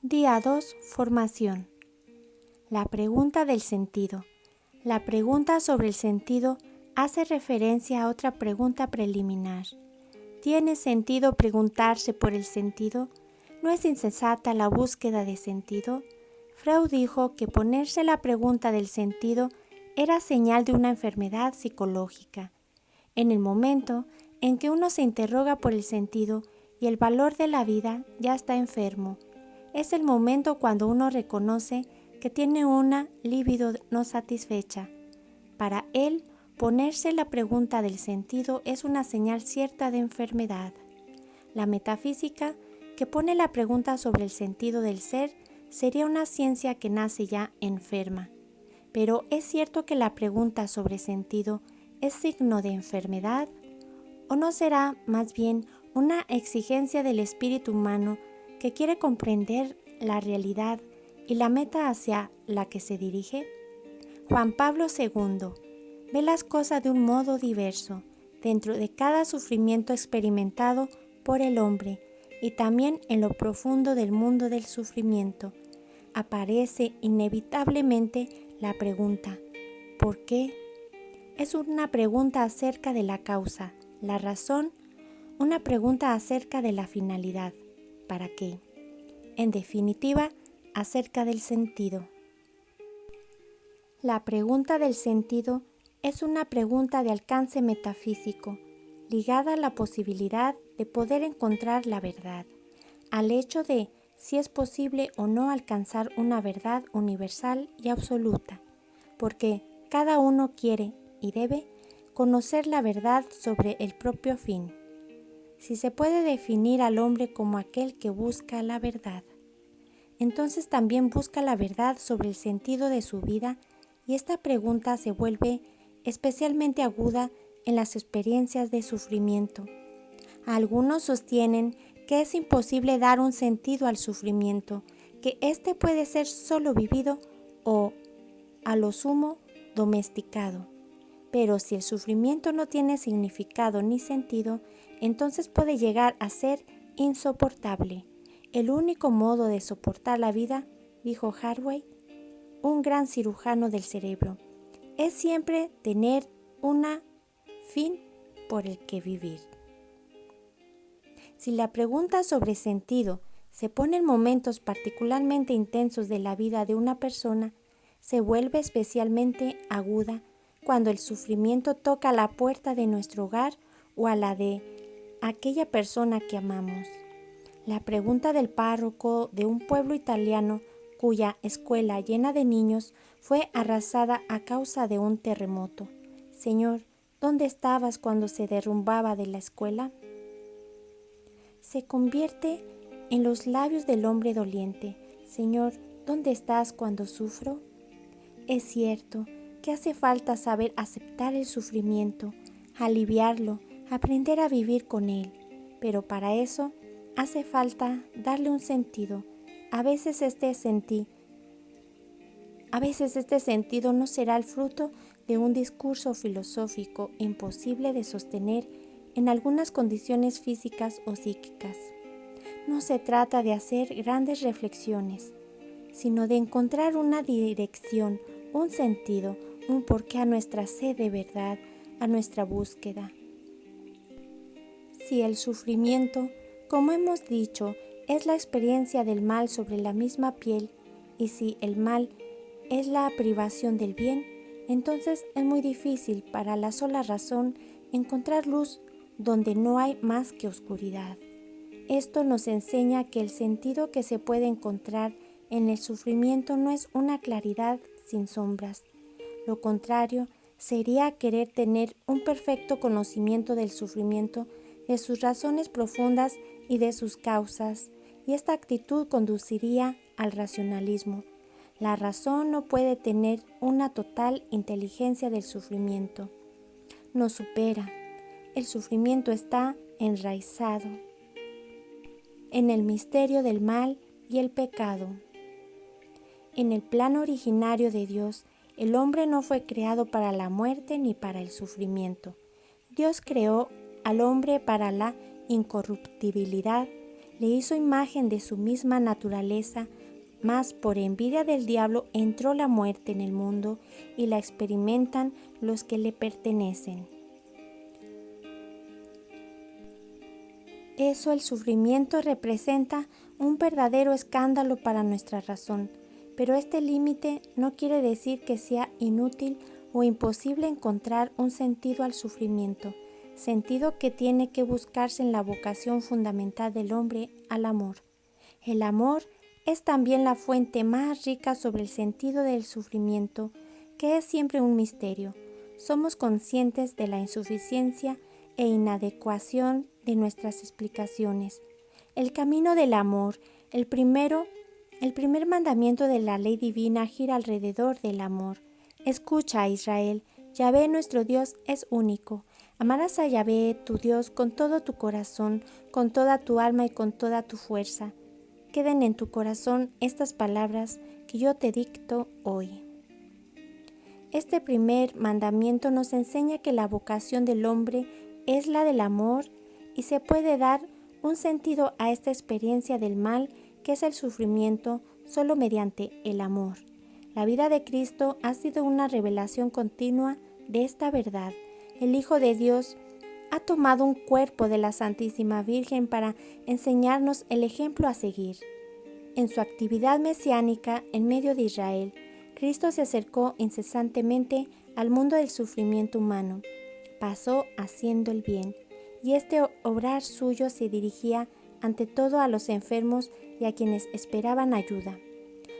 Día 2. Formación. La pregunta del sentido. La pregunta sobre el sentido hace referencia a otra pregunta preliminar. ¿Tiene sentido preguntarse por el sentido? ¿No es insensata la búsqueda de sentido? Freud dijo que ponerse la pregunta del sentido era señal de una enfermedad psicológica. En el momento en que uno se interroga por el sentido y el valor de la vida, ya está enfermo. Es el momento cuando uno reconoce que tiene una libido no satisfecha. Para él, ponerse la pregunta del sentido es una señal cierta de enfermedad. La metafísica, que pone la pregunta sobre el sentido del ser, sería una ciencia que nace ya enferma. Pero ¿es cierto que la pregunta sobre sentido es signo de enfermedad? ¿O no será más bien una exigencia del espíritu humano que quiere comprender la realidad y la meta hacia la que se dirige? Juan Pablo II ve las cosas de un modo diverso dentro de cada sufrimiento experimentado por el hombre y también en lo profundo del mundo del sufrimiento. Aparece inevitablemente la pregunta ¿por qué? Es una pregunta acerca de la causa, la razón, una pregunta acerca de la finalidad, ¿para qué? En definitiva, acerca del sentido. La pregunta del sentido es una pregunta de alcance metafísico, ligada a la posibilidad de poder encontrar la verdad, al hecho de si es posible o no alcanzar una verdad universal y absoluta, porque cada uno quiere y debe conocer la verdad sobre el propio fin. Si se puede definir al hombre como aquel que busca la verdad, entonces también busca la verdad sobre el sentido de su vida y esta pregunta se vuelve especialmente aguda en las experiencias de sufrimiento. Algunos sostienen que es imposible dar un sentido al sufrimiento, que éste puede ser solo vivido o, a lo sumo, domesticado. Pero si el sufrimiento no tiene significado ni sentido, entonces puede llegar a ser insoportable. El único modo de soportar la vida, dijo Harvey, un gran cirujano del cerebro, es siempre tener un fin por el que vivir. Si la pregunta sobre sentido se pone en momentos particularmente intensos de la vida de una persona, se vuelve especialmente aguda cuando el sufrimiento toca la puerta de nuestro hogar o a la de aquella persona que amamos. La pregunta del párroco de un pueblo italiano cuya escuela llena de niños fue arrasada a causa de un terremoto. Señor, ¿dónde estabas cuando se derrumbaba de la escuela? Se convierte en los labios del hombre doliente. Señor, ¿dónde estás cuando sufro? Es cierto que hace falta saber aceptar el sufrimiento, aliviarlo, aprender a vivir con él, pero para eso hace falta darle un sentido. A veces este sentido no será el fruto de un discurso filosófico imposible de sostener en algunas condiciones físicas o psíquicas. No se trata de hacer grandes reflexiones, sino de encontrar una dirección, un sentido, un porqué a nuestra sed de verdad, a nuestra búsqueda. Si el sufrimiento, como hemos dicho, es la experiencia del mal sobre la misma piel, y si el mal es la privación del bien, entonces es muy difícil para la sola razón encontrar luz donde no hay más que oscuridad. Esto nos enseña que el sentido que se puede encontrar en el sufrimiento no es una claridad sin sombras. Lo contrario sería querer tener un perfecto conocimiento del sufrimiento, de sus razones profundas y de sus causas, y esta actitud conduciría al racionalismo. La razón no puede tener una total inteligencia del sufrimiento. Nos supera. El sufrimiento está enraizado en el misterio del mal y el pecado. En el plan originario de Dios, el hombre no fue creado para la muerte ni para el sufrimiento. Dios creó al hombre para la incorruptibilidad, le hizo imagen de su misma naturaleza, mas por envidia del diablo entró la muerte en el mundo y la experimentan los que le pertenecen. El sufrimiento representa un verdadero escándalo para nuestra razón, pero este límite no quiere decir que sea inútil o imposible encontrar un sentido al sufrimiento, sentido que tiene que buscarse en la vocación fundamental del hombre al amor. El amor es también la fuente más rica sobre el sentido del sufrimiento, que es siempre un misterio. Somos conscientes de la insuficiencia e inadecuación de nuestras explicaciones. El camino del amor, el primer mandamiento de la ley divina gira alrededor del amor. Escucha, Israel, Yahvé nuestro Dios es único. Amarás a Yahvé, tu Dios, con todo tu corazón, con toda tu alma y con toda tu fuerza. Queden en tu corazón estas palabras que yo te dicto hoy. Este primer mandamiento nos enseña que la vocación del hombre es la del amor y se puede dar un sentido a esta experiencia del mal que es el sufrimiento solo mediante el amor. La vida de Cristo ha sido una revelación continua de esta verdad. El Hijo de Dios ha tomado un cuerpo de la Santísima Virgen para enseñarnos el ejemplo a seguir. En su actividad mesiánica en medio de Israel, Cristo se acercó incesantemente al mundo del sufrimiento humano. Pasó haciendo el bien, y este obrar suyo se dirigía ante todo a los enfermos y a quienes esperaban ayuda.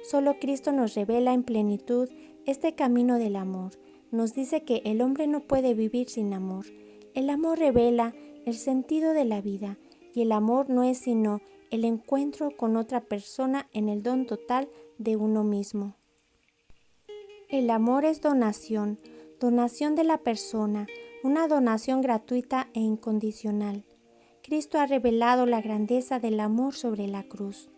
Solo Cristo nos revela en plenitud este camino del amor. Nos dice que el hombre no puede vivir sin amor. El amor revela el sentido de la vida, y el amor no es sino el encuentro con otra persona en el don total de uno mismo. El amor es donación, donación de la persona, una donación gratuita e incondicional. Cristo ha revelado la grandeza del amor sobre la cruz.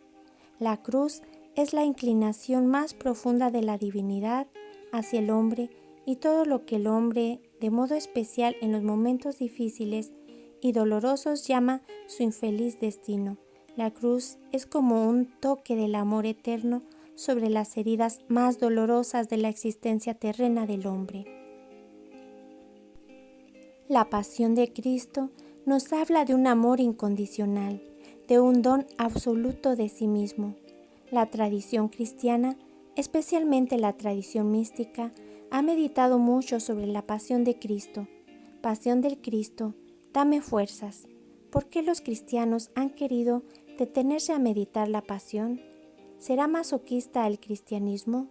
La cruz es la inclinación más profunda de la divinidad hacia el hombre y todo lo que el hombre, de modo especial en los momentos difíciles y dolorosos, llama su infeliz destino. La cruz es como un toque del amor eterno sobre las heridas más dolorosas de la existencia terrena del hombre. La pasión de Cristo nos habla de un amor incondicional, de un don absoluto de sí mismo. La tradición cristiana, especialmente la tradición mística, ha meditado mucho sobre la pasión de Cristo. Pasión del Cristo, dame fuerzas. ¿Por qué los cristianos han querido detenerse a meditar la pasión? ¿Será masoquista el cristianismo?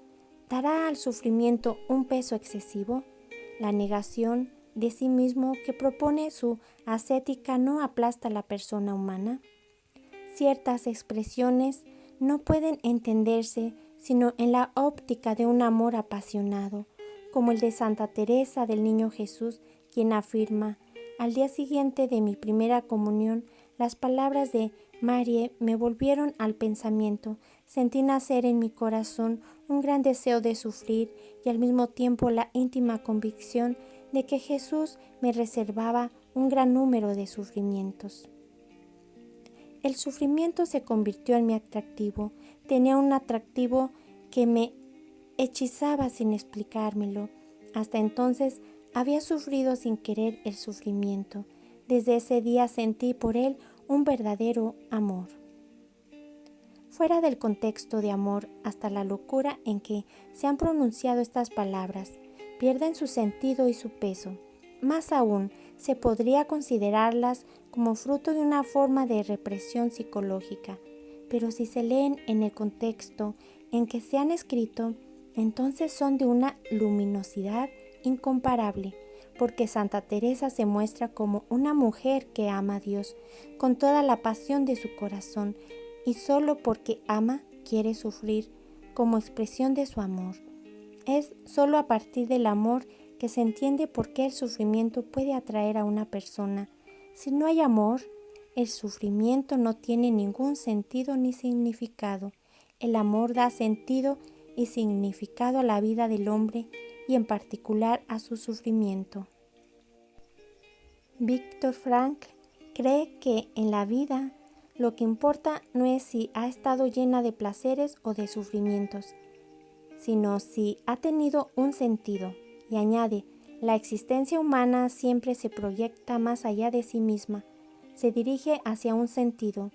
¿Dará al sufrimiento un peso excesivo? La negación de sí mismo que propone su ascética no aplasta a la persona humana. Ciertas expresiones no pueden entenderse sino en la óptica de un amor apasionado, como el de Santa Teresa del Niño Jesús, quien afirma: al día siguiente de mi primera comunión, las palabras de Marie me volvieron al pensamiento. Sentí nacer en mi corazón un gran deseo de sufrir y al mismo tiempo la íntima convicción de que Jesús me reservaba un gran número de sufrimientos. El sufrimiento se convirtió en mi atractivo. Tenía un atractivo que me hechizaba sin explicármelo. Hasta entonces había sufrido sin querer el sufrimiento. Desde ese día sentí por él un verdadero amor. Fuera del contexto de amor, hasta la locura en que se han pronunciado estas palabras, pierden su sentido y su peso. Más aún, se podría considerarlas como fruto de una forma de represión psicológica, pero si se leen en el contexto en que se han escrito, entonces son de una luminosidad incomparable, porque Santa Teresa se muestra como una mujer que ama a Dios con toda la pasión de su corazón y solo porque ama quiere sufrir como expresión de su amor. Es solo a partir del amor que se entiende por qué el sufrimiento puede atraer a una persona. Si no hay amor, el sufrimiento no tiene ningún sentido ni significado. El amor da sentido y significado a la vida del hombre y en particular a su sufrimiento. Viktor Frankl cree que en la vida Lo que importa no es si ha estado llena de placeres o de sufrimientos, sino si ha tenido un sentido. Y añade, la existencia humana siempre se proyecta más allá de sí misma, se dirige hacia un sentido.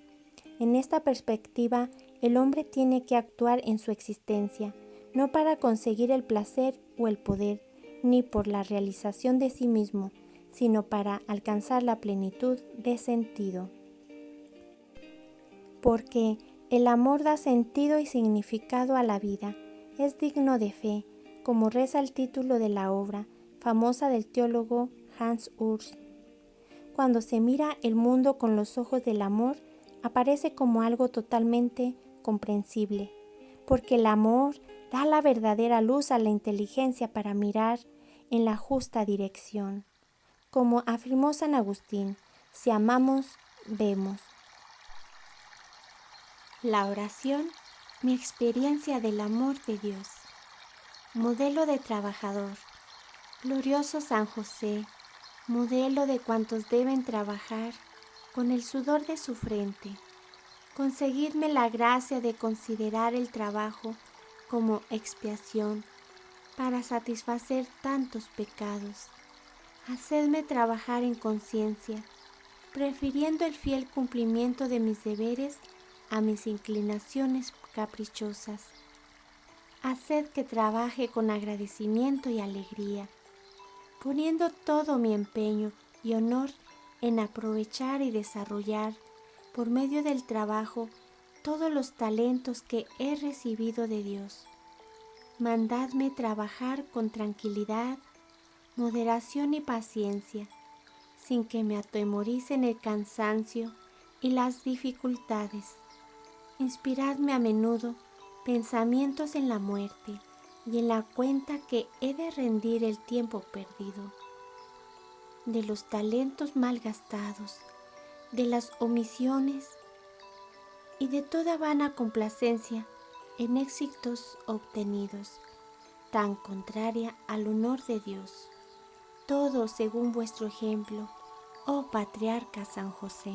En esta perspectiva, el hombre tiene que actuar en su existencia, no para conseguir el placer o el poder, ni por la realización de sí mismo, sino para alcanzar la plenitud de sentido. Porque el amor da sentido y significado a la vida, es digno de fe, como reza el título de la obra famosa del teólogo Hans Urs. Cuando se mira el mundo con los ojos del amor, aparece como algo totalmente comprensible, porque el amor da la verdadera luz a la inteligencia para mirar en la justa dirección. Como afirmó San Agustín, si amamos, vemos. La oración, mi experiencia del amor de Dios. Modelo de trabajador. Glorioso San José, modelo de cuantos deben trabajar con el sudor de su frente. Conseguidme la gracia de considerar el trabajo como expiación para satisfacer tantos pecados. Hacedme trabajar en conciencia, prefiriendo el fiel cumplimiento de mis deberes a mis inclinaciones caprichosas. Haced que trabaje con agradecimiento y alegría, poniendo todo mi empeño y honor en aprovechar y desarrollar por medio del trabajo todos los talentos que he recibido de Dios. Mandadme trabajar con tranquilidad, moderación y paciencia, sin que me atemoricen el cansancio y las dificultades. Inspiradme a menudo pensamientos en la muerte y en la cuenta que he de rendir el tiempo perdido, de los talentos malgastados, de las omisiones y de toda vana complacencia en éxitos obtenidos, tan contraria al honor de Dios. Todo según vuestro ejemplo, oh Patriarca San José.